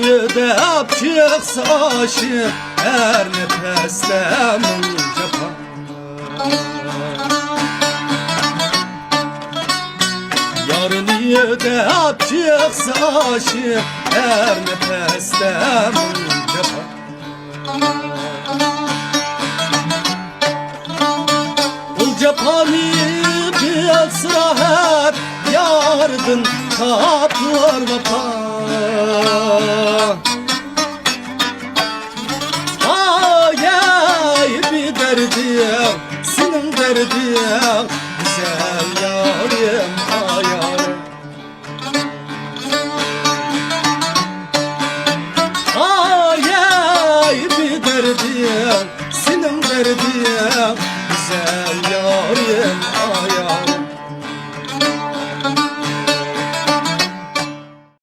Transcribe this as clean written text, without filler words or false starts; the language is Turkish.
yüdep çıksa aşık her nefeste mulca panlar. Yarın yüdep çıksa aşık her nefeste mulca panlar. Cepani bir sıra hep yardın kaplar vapa. Ay ay bir derdim, senin derdin, güzel yarim ay yarim. Ay ay bir derdim,